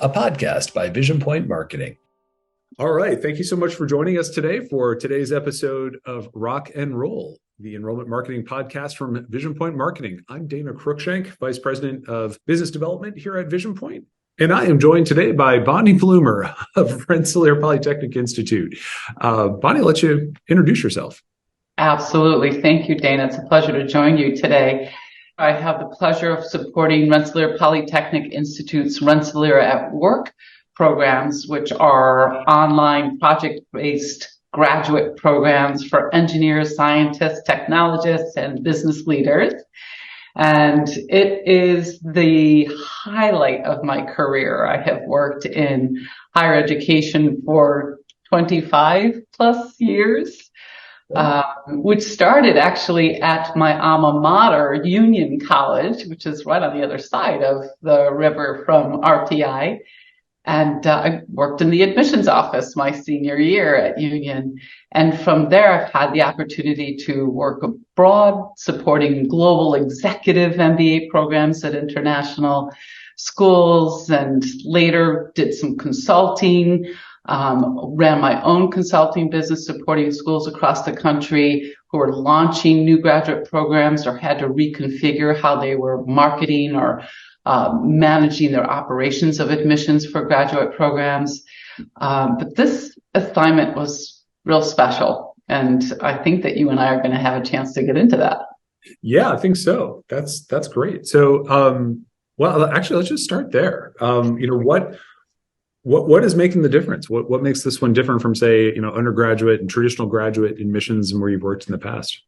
a podcast by Vision Point Marketing. All right. Thank you so much for joining us today for today's episode of Rock Enroll, the enrollment marketing podcast from Vision Point Marketing. I'm Dana Cruikshank, Vice President of Business Development here at Vision Point. And I am joined today by Bonnie Blumer of Rensselaer Polytechnic Institute. Bonnie, I'll let you introduce yourself. Absolutely. Thank you, Dana. It's a pleasure to join you today. I have the pleasure of supporting Rensselaer Polytechnic Institute's Rensselaer at Work programs, which are online project-based graduate programs for engineers, scientists, technologists, and business leaders. And it is the highlight of my career. I have worked in higher education for 25 plus years. Which started actually at my alma mater, Union College, which is right on the other side of the river from RPI. And I worked in the admissions office my senior year at Union. And from there, I've had the opportunity to work abroad, supporting global executive MBA programs at international schools, and later did some consulting. Ran my own consulting business supporting schools across the country who were launching new graduate programs or had to reconfigure how they were marketing or managing their operations of admissions for graduate programs. But this assignment was real special. And I think that you and I are going to have a chance to get into that. Yeah, I think so. That's great. So, well, actually, let's just start there. What is making the difference? What makes this one different from, say, undergraduate and traditional graduate admissions and where you've worked in the past?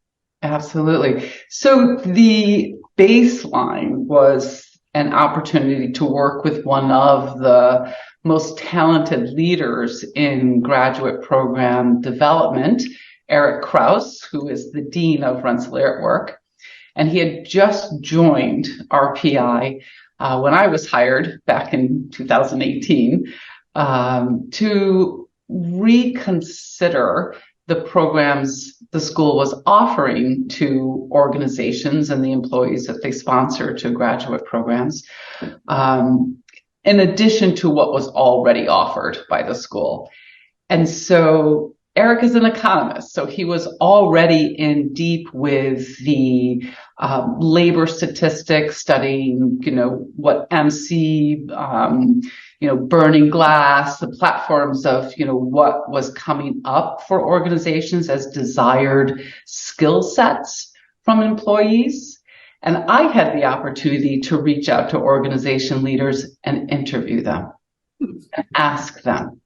Absolutely. So the baseline was an opportunity to work with one of the most talented leaders in graduate program development, Eric Kraus, who is the dean of Rensselaer at Work. And he had just joined RPI when I was hired back in 2018 to reconsider the programs the school was offering to organizations and the employees that they sponsor to graduate programs, in addition to what was already offered by the school. And so Eric is an economist, so he was already in deep with the labor statistics, studying, what MC, burning glass, the platforms of, what was coming up for organizations as desired skill sets from employees. And I had the opportunity to reach out to organization leaders and interview them and ask them,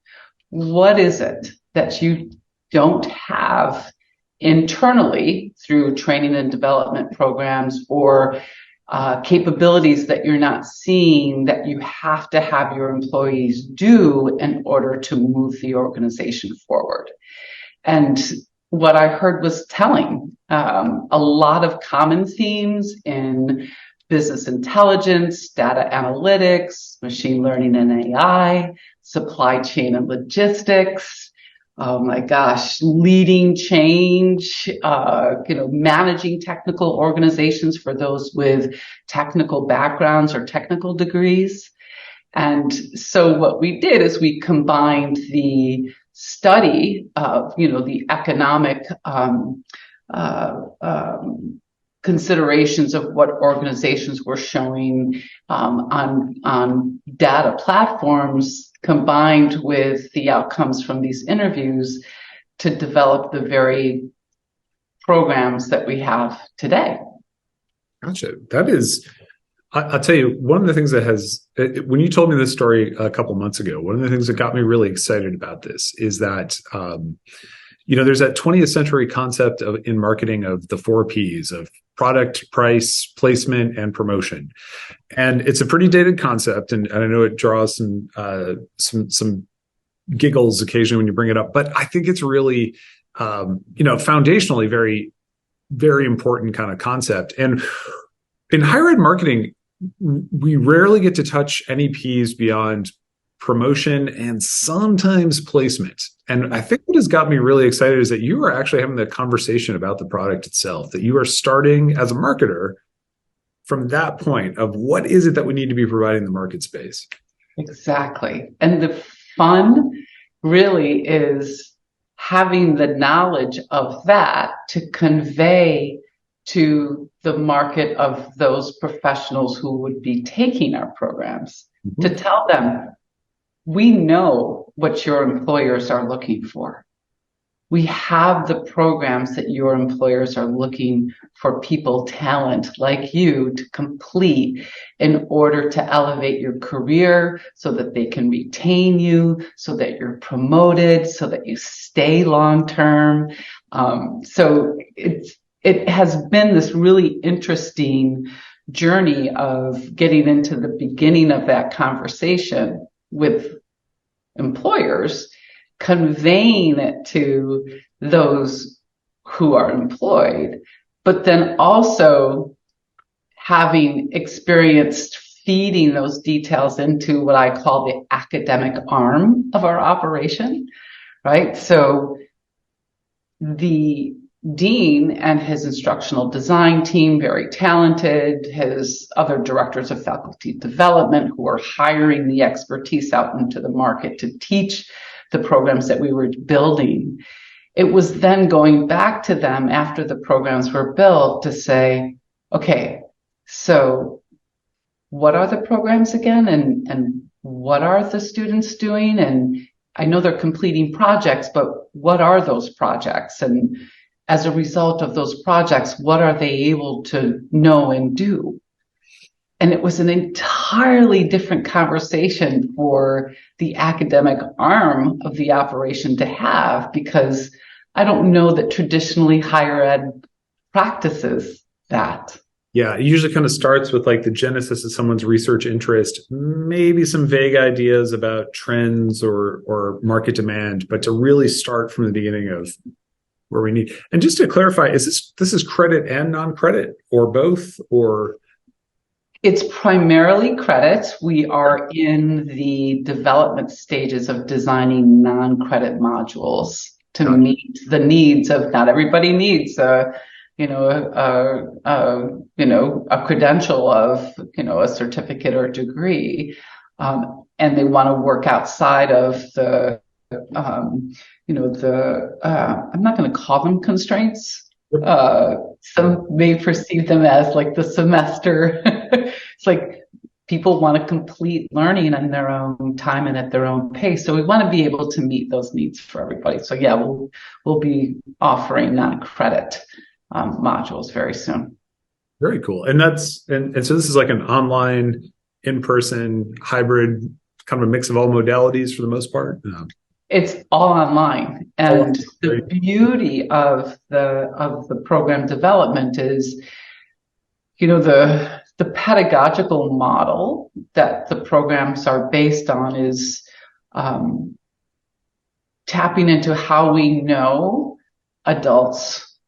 what is it that you don't have internally through training and development programs or capabilities that you're not seeing that you have to have your employees do in order to move the organization forward? And what I heard was telling. A lot of common themes in business intelligence, data analytics, machine learning and AI, supply chain and logistics. Oh my gosh, leading change, managing technical organizations for those with technical backgrounds or technical degrees. And so what we did is we combined the study of, the economic considerations of what organizations were showing on data platforms, combined with the outcomes from these interviews to develop the very programs that we have today. Gotcha. That is, I'll tell you, one of the things when you told me this story a couple months ago, one of the things that got me really excited about this is that, there's that 20th century concept in marketing of the 4 Ps of product, price, placement, and promotion. And it's a pretty dated concept. And I know it draws some giggles occasionally when you bring it up, but I think it's really, foundationally very, very important kind of concept. And in higher ed marketing, we rarely get to touch any Ps beyond promotion and sometimes placement. And I think what has got me really excited is that you are actually having the conversation about the product itself, that you are starting as a marketer from that point of what is it that we need to be providing the market space. Exactly. And the fun really is having the knowledge of that to convey to the market of those professionals who would be taking our programs, Mhm. to tell them, we know what your employers are looking for. We have the programs that your employers are looking for people, talent like you to complete in order to elevate your career so that they can retain you, so that you're promoted, so that you stay long term. So it has been this really interesting journey of getting into the beginning of that conversation with employers, conveying it to those who are employed, but then also having experienced feeding those details into what I call the academic arm of our operation, right? So the dean and his instructional design team, very talented, his other directors of faculty development who are hiring the expertise out into the market to teach the programs that we were building. It was then going back to them after the programs were built to say, okay, so what are the programs again? And what are the students doing? And I know they're completing projects, but what are those projects? And as a result of those projects, what are they able to know and do? And it was an entirely different conversation for the academic arm of the operation to have, because I don't know that traditionally higher ed practices that. Yeah, it usually kind of starts with like the genesis of someone's research interest, maybe some vague ideas about trends or market demand, but to really start from the beginning of where we need. And just to clarify, this is credit and non-credit or both, or? It's primarily credit. We are in the development stages of designing non-credit modules to meet the needs of, not everybody needs a credential of, a certificate or degree. And they want to work outside of the, I'm not going to call them constraints. Some may perceive them as like the semester. It's like people want to complete learning in their own time and at their own pace. So we want to be able to meet those needs for everybody. So yeah, we'll be offering non-credit modules very soon. Very cool. And so this is like an online, in-person, hybrid, kind of a mix of all modalities for the most part. It's all online, and the beauty of the program development is, the pedagogical model that the programs are based on is tapping into how we know adults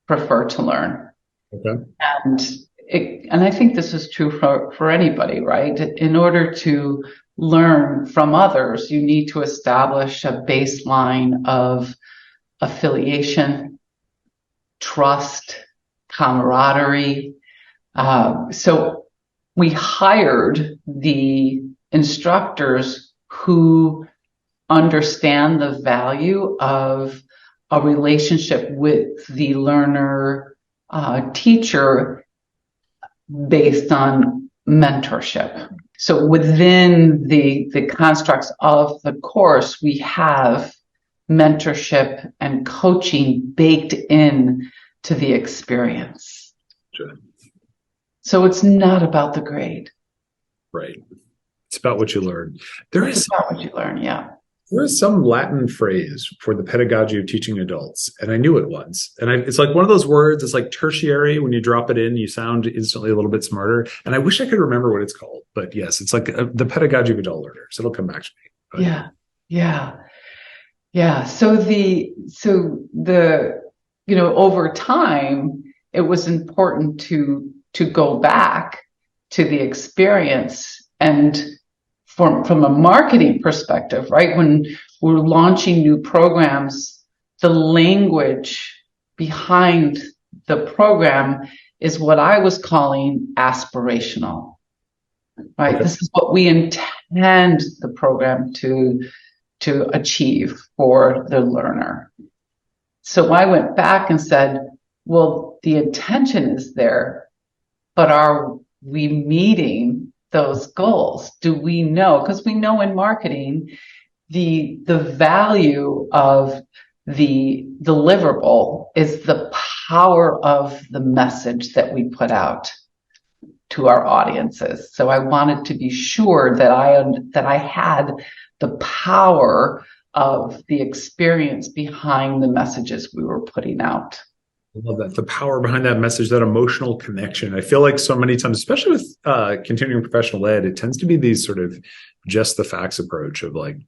prefer to learn. Okay. And I think this is true for anybody, right? In order to learn from others, you need to establish a baseline of affiliation, trust, camaraderie. So we hired the instructors who understand the value of a relationship with the learner teacher based on mentorship. So within the constructs of the course, we have mentorship and coaching baked in to the experience. Sure. So it's not about the grade. Right. It's about what you learn. It's about what you learn, yeah. There is some Latin phrase for the pedagogy of teaching adults, and I knew it once. And it's like one of those words, it's like tertiary. When you drop it in, you sound instantly a little bit smarter. And I wish I could remember what it's called. But yes, it's like the pedagogy of adult learners. It'll come back to me. But, Yeah. So over time, it was important to go back to the experience, and from a marketing perspective, right? When we're launching new programs, the language behind the program is what I was calling aspirational, right? Okay. This is what we intend the program to achieve for the learner. So I went back and said, well, the intention is there, but are we meeting those goals? Do we know? Because we know in marketing, the value of the deliverable is the power of the message that we put out to our audiences. So I wanted to be sure that I had the power of the experience behind the messages we were putting out. I love that. The power behind that message, that emotional connection. I feel like so many times, especially with continuing professional ed, it tends to be these sort of just the facts approach of like,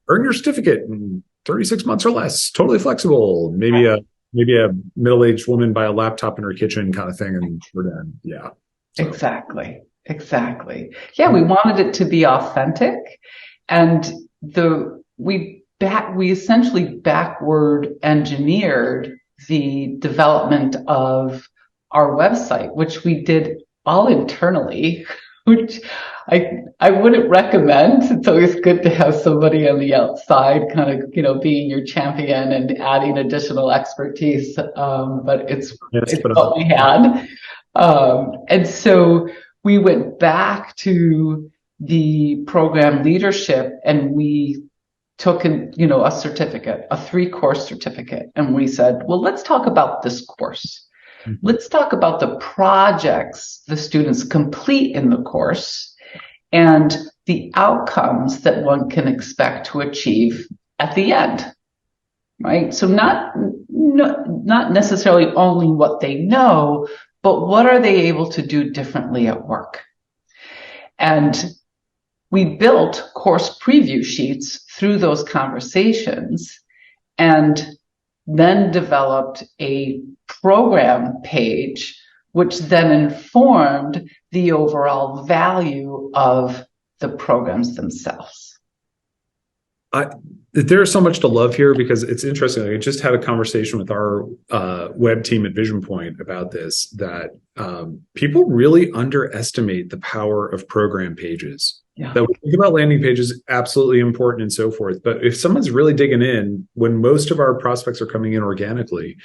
earn your certificate in 36 months or less, totally flexible. Maybe a middle-aged woman buy a laptop in her kitchen kind of thing, and we're done. Yeah. So. Exactly. Yeah, we wanted it to be authentic, and we essentially backward engineered the development of our website, which we did all internally, which I wouldn't recommend. It's always good to have somebody on the outside kind of, being your champion and adding additional expertise. But it's what we had. And so we went back to the program leadership, and we took a certificate, a 3-course certificate. And we said, well, let's talk about this course. Mm-hmm. Let's talk about the projects the students complete in the course and the outcomes that one can expect to achieve at the end, right? So not necessarily only what they know, but what are they able to do differently at work? And we built course preview sheets through those conversations, and then developed a program page, which then informed the overall value of the programs themselves. There's so much to love here, because it's interesting. I just had a conversation with our web team at Vision Point about this, that people really underestimate the power of program pages. Yeah. That we think about landing pages, absolutely important and so forth. But if someone's really digging in, when most of our prospects are coming in organically,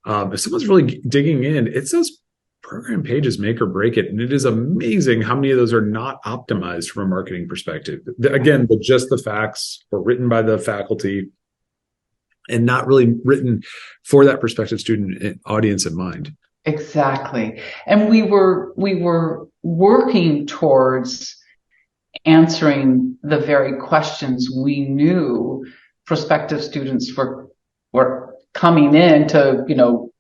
if someone's really digging in, it's those program pages make or break it. And it is amazing how many of those are not optimized from a marketing perspective. Again, but just the facts were written by the faculty and not really written for that prospective student audience in mind. Exactly. And we were working towards answering the very questions we knew prospective students were coming in to,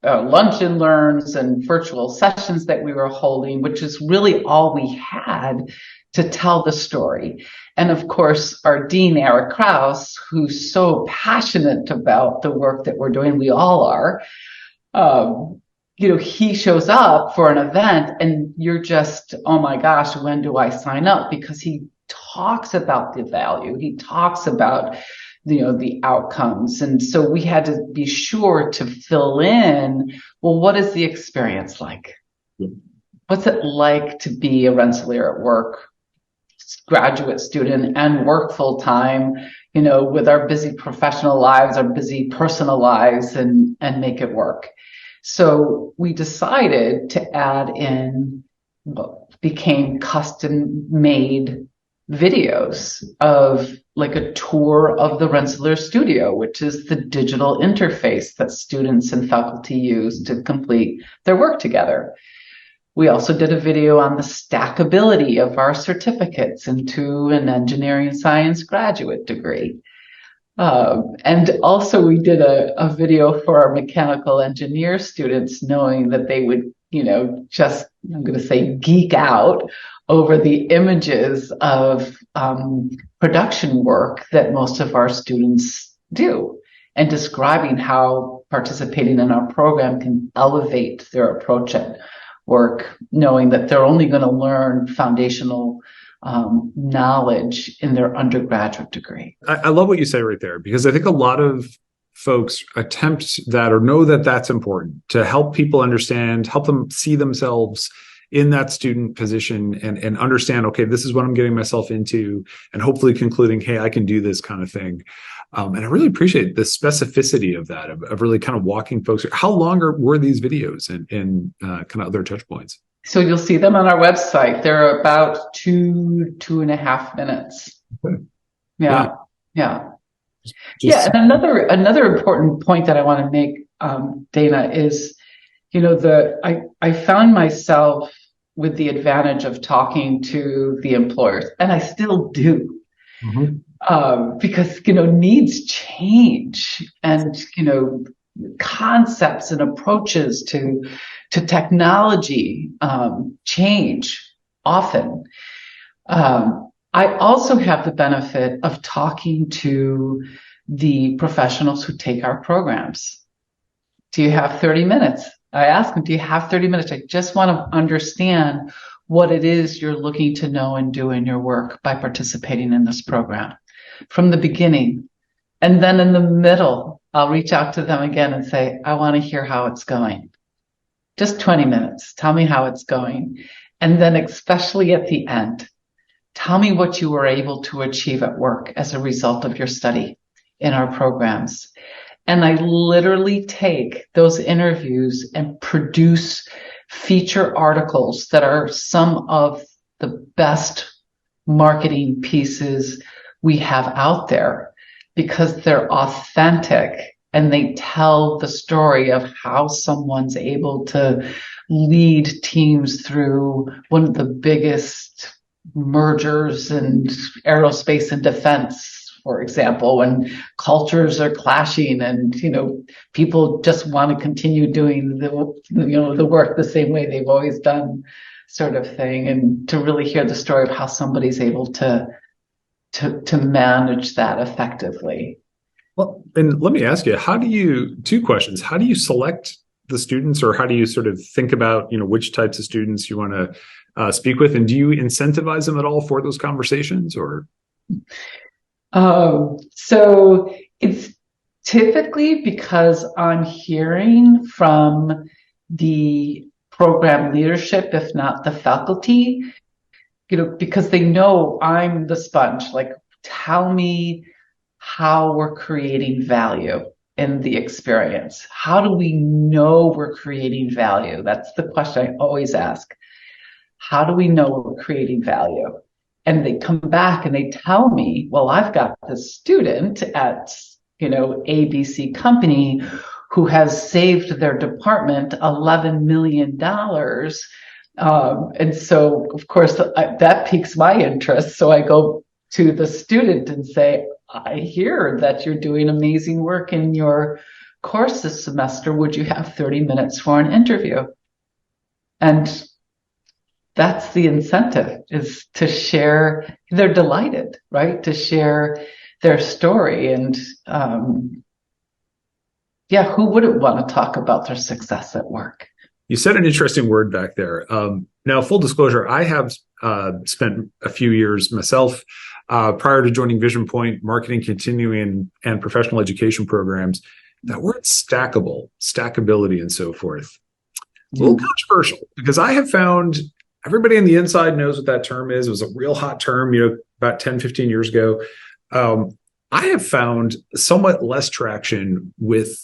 lunch and learns and virtual sessions that we were holding, which is really all we had to tell the story. And of course, our dean, Eric Krause, who's so passionate about the work that we're doing, we all are, he shows up for an event and you're just, oh my gosh, when do I sign up? Because he talks about the value. He talks about, the outcomes. And so we had to be sure to fill in, well, what is the experience like? Yeah. What's it like to be a Rensselaer at Work graduate student and work full time, with our busy professional lives, our busy personal lives, and make it work. So we decided to add in what became custom made videos of like a tour of the Rensselaer studio, which is the digital interface that students and faculty use to complete their work together. We also did a video on the stackability of our certificates into an engineering science graduate degree. And also we did a video for our mechanical engineer students, knowing that they would, just, I'm going to say, geek out over the images of production work that most of our students do, and describing how participating in our program can elevate their approach at work, knowing that they're only going to learn foundational knowledge in their undergraduate degree. I love what you say right there, because I think a lot of folks attempt that or know that that's important to help people understand, help them see themselves in that student position and understand, okay, this is what I'm getting myself into, and hopefully concluding, hey, I can do this kind of thing. And I really appreciate the specificity of that, of really kind of walking folks. How long were these videos and kind of other touch points? So you'll see them on our website. They're about 2.5 minutes. Okay. Yeah. And another important point that I want to make, Dana, is, I found myself with the advantage of talking to the employers, and I still do. Because, needs change, and, concepts and approaches to technology change often. I also have the benefit of talking to the professionals who take our programs. Do you have 30 minutes? I ask them, do you have 30 minutes? I just want to understand what it is you're looking to know and do in your work by participating in this program from the beginning. And then in the middle, I'll reach out to them again and say, I want to hear how it's going. Just 20 minutes. Tell me how it's going. And then especially at the end, tell me what you were able to achieve at work as a result of your study in our programs. And I literally take those interviews and produce feature articles that are some of the best marketing pieces we have out there, because they're authentic and they tell the story of how someone's able to lead teams through one of the biggest mergers in aerospace and defense, for example, when cultures are clashing and, people just want to continue doing the work the same way they've always done, sort of thing. And to really hear the story of how somebody's able to manage that effectively. Well, and let me ask you, two questions. How do you select the students, or how do you sort of think about, which types of students you want to speak with? And do you incentivize them at all for those conversations, or? So it's typically because I'm hearing from the program leadership, if not the faculty, because they know I'm the sponge. Like, tell me how we're creating value in the experience. How do we know we're creating value? That's the question I always ask. How do we know we're creating value? And they come back and they tell me, well, I've got this student at, ABC company who has saved their department $11 million. And so, of course, that piques my interest. So I go to the student and say, I hear that you're doing amazing work in your course this semester. Would you have 30 minutes for an interview? And that's the incentive, is to share. They're delighted, right? To share their story. And who wouldn't want to talk about their success at work? You said an interesting word back there. Now, full disclosure, I have spent a few years myself prior to joining Vision Point, marketing, continuing, and professional education programs. That word stackability, and so forth, a little controversial, because I have found everybody on the inside knows what that term is. It was a real hot term, about 10, 15 years ago. I have found somewhat less traction with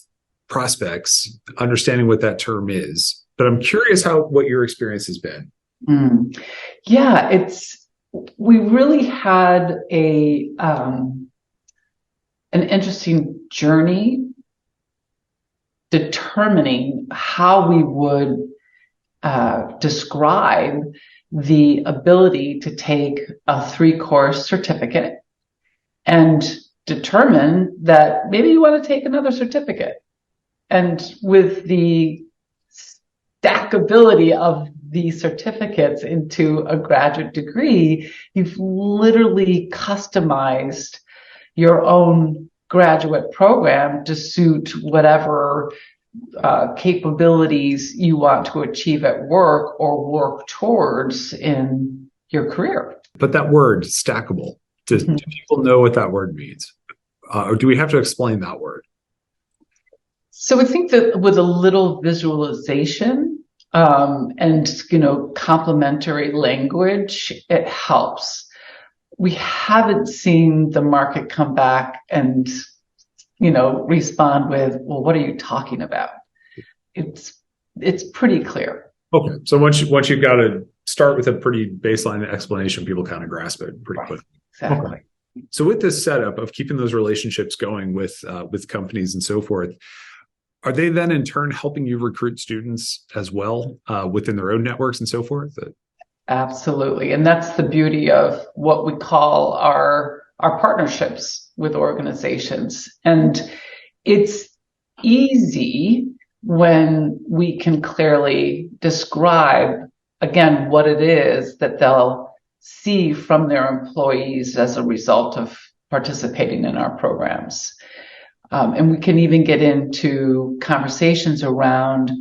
prospects understanding what that term is. But I'm curious what your experience has been. We really had an interesting journey determining how we would describe the ability to take a 3-course certificate and determine that maybe you want to take another certificate. And with the stackability of the certificates into a graduate degree, you've literally customized your own graduate program to suit whatever capabilities you want to achieve at work or work towards in your career. But that word, stackable, do people know what that word means? Or do we have to explain that word? So I think that with a little visualization, and, complementary language, it helps. We haven't seen the market come back and, respond with, well, what are you talking about? It's pretty clear. Okay. So once you've got to start with a pretty baseline explanation, people kind of grasp it pretty quickly. Exactly. Okay. So with this setup of keeping those relationships going with companies and so forth, are they then in turn helping you recruit students as well within their own networks and so forth? Absolutely. And that's the beauty of what we call our partnerships with organizations. And it's easy when we can clearly describe, again, what it is that they'll see from their employees as a result of participating in our programs. And we can even get into conversations around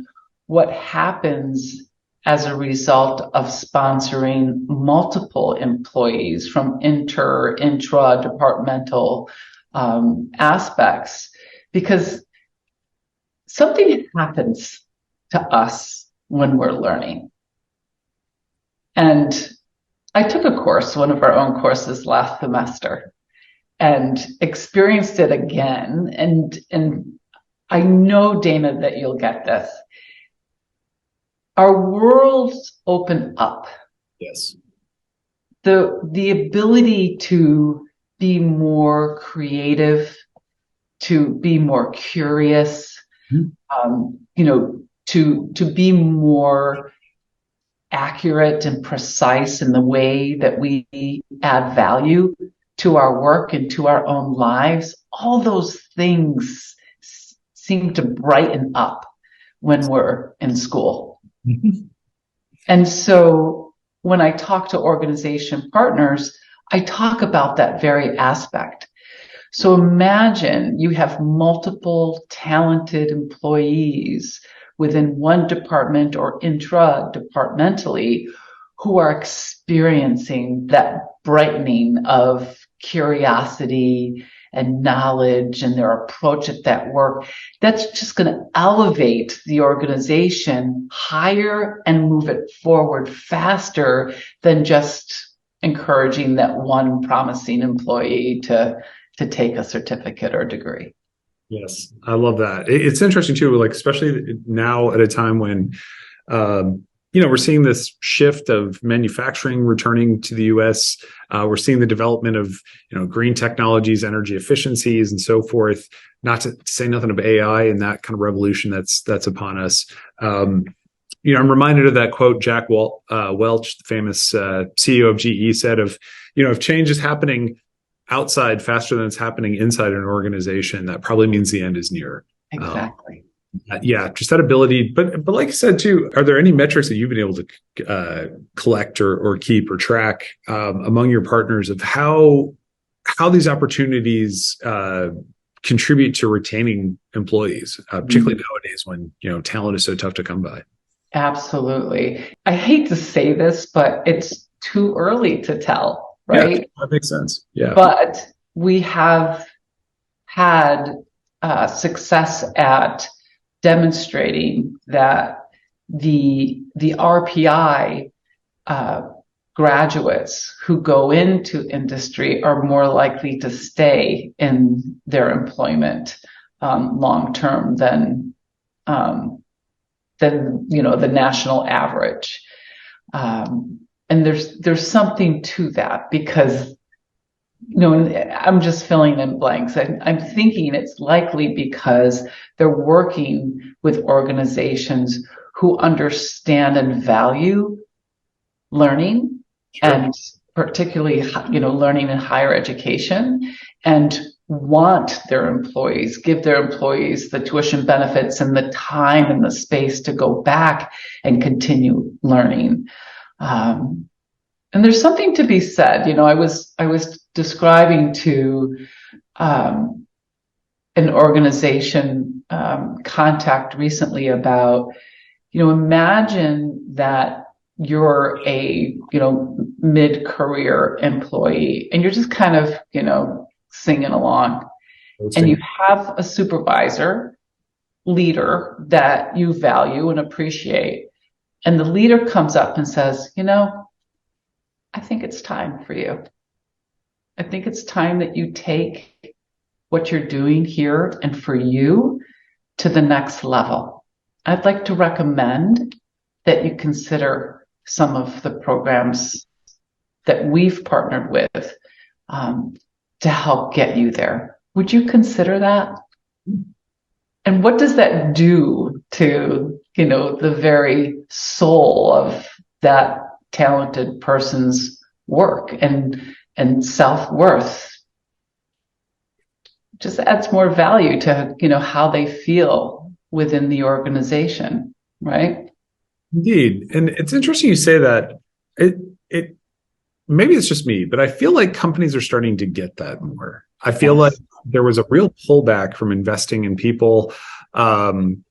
what happens as a result of sponsoring multiple employees from intra-departmental aspects, because something happens to us when we're learning. And I took a course, one of our own courses last semester, and experienced it again. And I know, Dana, that you'll get this. Our worlds open up. Yes. The ability to be more creative, to be more curious, to be more accurate and precise in the way that we add value to our work and to our own lives. All those things seem to brighten up when we're in school. Mm-hmm. And so when I talk to organization partners, I talk about that very aspect. So imagine you have multiple talented employees within one department or intra-departmentally who are experiencing that brightening of curiosity and knowledge and their approach at that work. That's just going to elevate the organization higher and move it forward faster than just encouraging that one promising employee to take a certificate or degree. Yes, I love that. It's interesting too, like especially now at a time when we're seeing this shift of manufacturing returning to the U.S. We're seeing the development of green technologies, energy efficiencies, and so forth. Not to say nothing of AI and that kind of revolution that's upon us. I'm reminded of that quote Jack Welch, the famous CEO of GE, said of if change is happening outside faster than it's happening inside an organization, that probably means the end is near. Exactly. Just that ability. But like I said, too, are there any metrics that you've been able to collect or keep or track among your partners of how these opportunities contribute to retaining employees, particularly nowadays when talent is so tough to come by? Absolutely. I hate to say this, but it's too early to tell. Right? Yeah, that makes sense. Yeah. But we have had success at demonstrating that the RPI graduates who go into industry are more likely to stay in their employment long term than the national average. And there's something to that because, I'm just filling in blanks. I'm thinking it's likely because they're working with organizations who understand and value learning, sure, and particularly, learning in higher education, and want their employees, give their employees the tuition benefits and the time and the space to go back and continue learning. And there's something to be said. I was describing to an organization contact recently about, imagine that you're a mid-career employee and you're just kind of singing along, and you have a supervisor, leader that you value and appreciate. And the leader comes up and says, I think it's time for you. I think it's time that you take what you're doing here and for you to the next level. I'd like to recommend that you consider some of the programs that we've partnered with to help get you there. Would you consider that? And what does that do to, the very soul of that talented person's work and self-worth? Just adds more value to, how they feel within the organization, right? Indeed. And it's interesting you say that. It maybe it's just me, but I feel like companies are starting to get that more. I feel like there was a real pullback from investing in people. And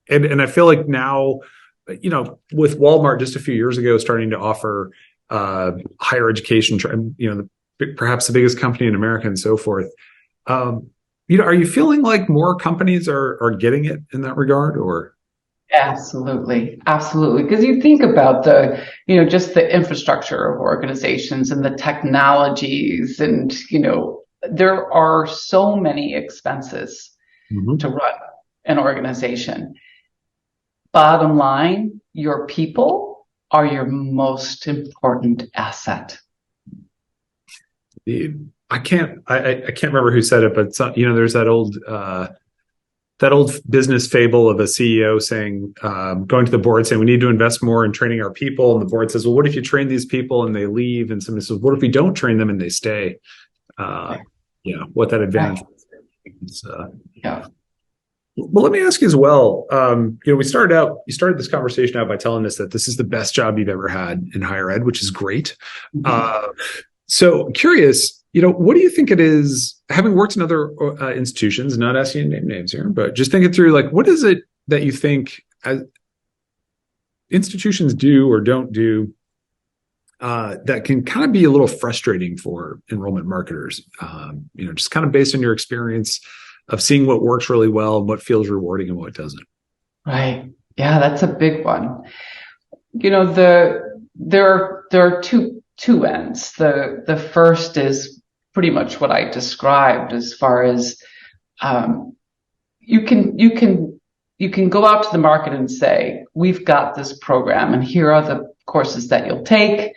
I feel like now, with Walmart just a few years ago starting to offer higher education, perhaps the biggest company in America and so forth. Are you feeling like more companies are getting it in that regard, or? Absolutely. Absolutely. Because you think about just the infrastructure of organizations and the technologies and, there are so many expenses to run an organization. Bottom line, your people are your most important asset. I can't remember who said it, but there's that old business fable of a CEO saying, going to the board saying, we need to invest more in training our people. And the board says, well, what if you train these people and they leave? And somebody says, what if we don't train them and they stay? What that advantage is. Well, let me ask you as well. You started this conversation out by telling us that this is the best job you've ever had in higher ed, which is great. So curious, what do you think it is, having worked in other institutions, not asking you to name names here, but just thinking through, like, what is it that you think as institutions do or don't do that can kind of be a little frustrating for enrollment marketers, just kind of based on your experience of seeing what works really well and what feels rewarding and what doesn't? Right. Yeah, that's a big one. There are two ends. The first is pretty much what I described as far as you can go out to the market and say, we've got this program and here are the courses that you'll take.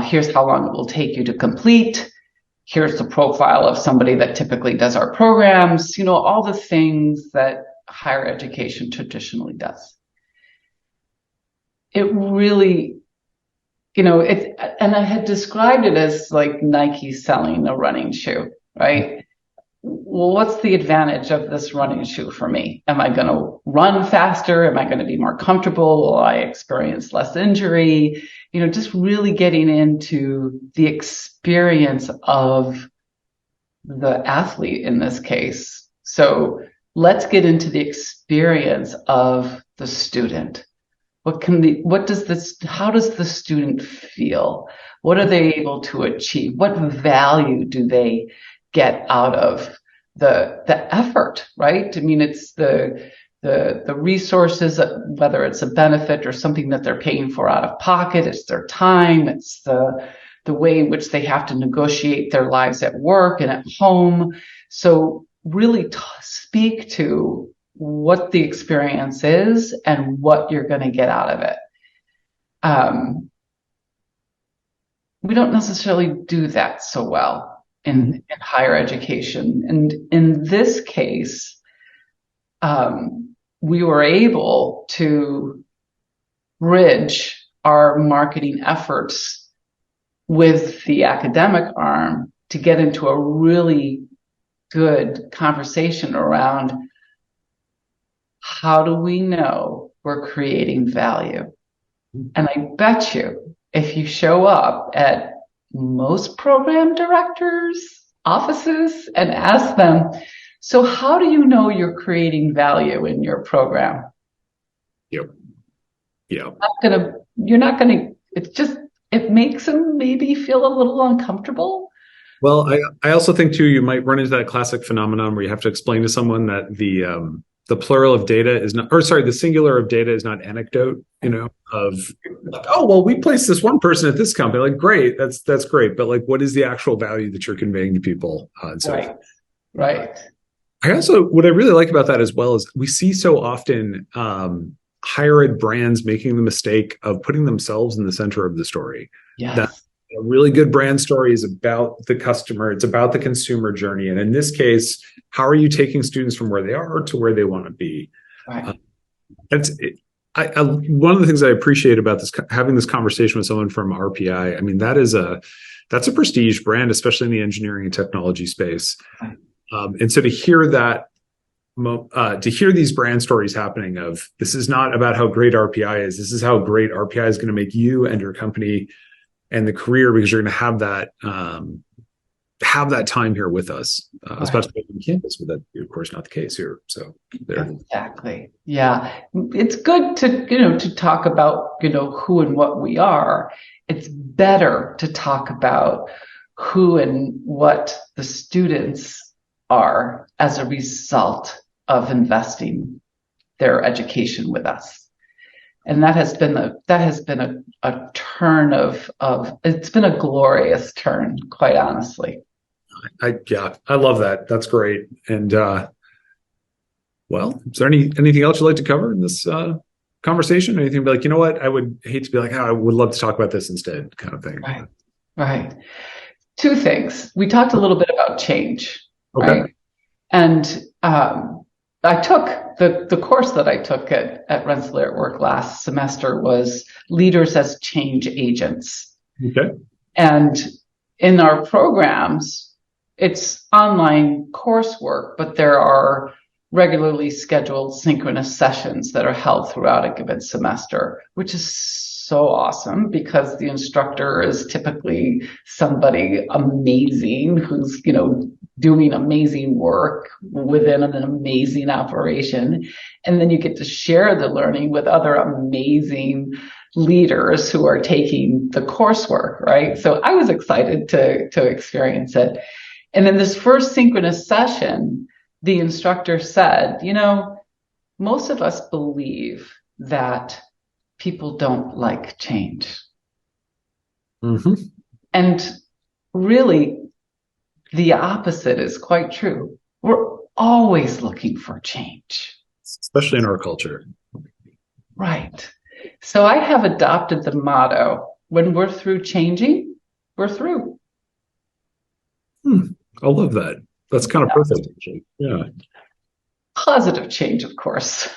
Here's how long it will take you to complete. Here's the profile of somebody that typically does our programs, all the things that higher education traditionally does. It really, and I had described it as like Nike selling a running shoe, right? Well, what's the advantage of this running shoe for me? Am I going to run faster? Am I going to be more comfortable? Will I experience less injury? Just really getting into the experience of the athlete in this case. So let's get into the experience of the student. How does the student feel? What are they able to achieve? What value do they get out of the effort, right? I mean, it's the resources, whether it's a benefit or something that they're paying for out of pocket, it's their time, it's the way in which they have to negotiate their lives at work and at home. So really speak to what the experience is and what you're going to get out of it. We don't necessarily do that so well in higher education. And in this case, we were able to bridge our marketing efforts with the academic arm to get into a really good conversation around how do we know we're creating value? And I bet you if you show up at most program directors' offices and ask them, so how do you know you're creating value in your program? Yep. Yeah. It makes them maybe feel a little uncomfortable. Well, I also think too, you might run into that classic phenomenon where you have to explain to someone that the the plural of data is not, or sorry, the singular of data is not anecdote, of like, oh, well, we placed this one person at this company. Like, great, that's great. But like, what is the actual value that you're conveying to people? And so Right. Right. what I really like about that as well is we see so often higher ed brands making the mistake of putting themselves in the center of the story. Yes. That a really good brand story is about the customer. It's about the consumer journey. And in this case, how are you taking students from where they are to where they want to be? Right. One of the things I appreciate about this, having this conversation with someone from RPI, I mean, that's a prestige brand, especially in the engineering and technology space. Right. And so to hear that, to hear these brand stories happening of this is not about how great RPI is. This is how great RPI is going to make you and your company and the career, because you're going to have that time here with us, especially on campus. But that, of course, not the case here. So there. Exactly. Yeah, it's good to talk about who and what we are. It's better to talk about who and what the students are as a result of investing their education with us. And that has been a turn of it's been a glorious turn, quite honestly. I love that. That's great. And well, is there anything else you'd like to cover in this conversation? Anything be like, you know what, I would hate to be like, I would love to talk about this instead, kind of thing. Right. Two things. We talked a little bit about change. Okay. Right? And I took the course that I took at Rensselaer at Work last semester was Leaders as Change Agents. Okay. And in our programs, it's online coursework, but there are regularly scheduled synchronous sessions that are held throughout a given semester, which is so awesome because the instructor is typically somebody amazing who's, doing amazing work within an amazing operation. And then you get to share the learning with other amazing leaders who are taking the coursework, right? So I was excited to experience it. And in this first synchronous session, the instructor said, most of us believe that people don't like change. Mm-hmm. And really, the opposite is quite true. We're always looking for change. Especially in our culture. Right. So I have adopted the motto, when we're through changing, we're through. I love that. That's kind of perfect, actually. Yeah. Positive change, of course.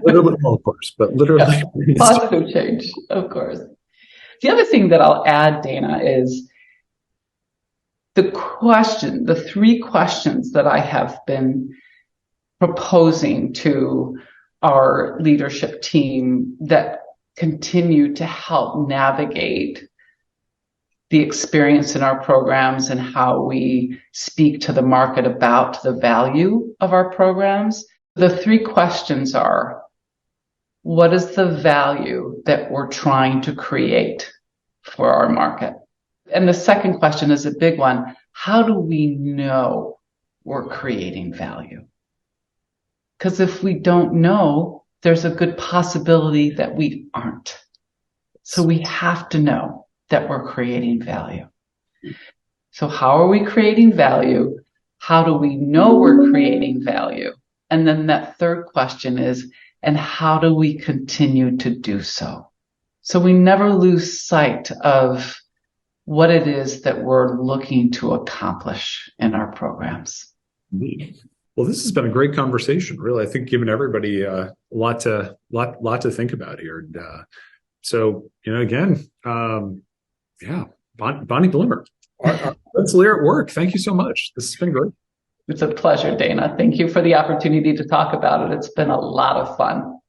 Literally, well, of course, but literally. Yeah, positive change, of course. The other thing that I'll add, Dana, is the three questions that I have been proposing to our leadership team that continue to help navigate the experience in our programs and how we speak to the market about the value of our programs. The three questions are, what is the value that we're trying to create for our market? And the second question is a big one. How do we know we're creating value? Because if we don't know, there's a good possibility that we aren't. So we have to know that we're creating value. So how are we creating value? How do we know we're creating value? And then that third question is, and how do we continue to do so? So we never lose sight of what it is that we're looking to accomplish in our programs. Indeed. Well, this has been a great conversation. Really, I think giving everybody a lot to think about here. And so, again, Bonnie Blumer, Rensselaer at Work. Thank you so much. This has been great. It's a pleasure, Dana. Thank you for the opportunity to talk about it. It's been a lot of fun.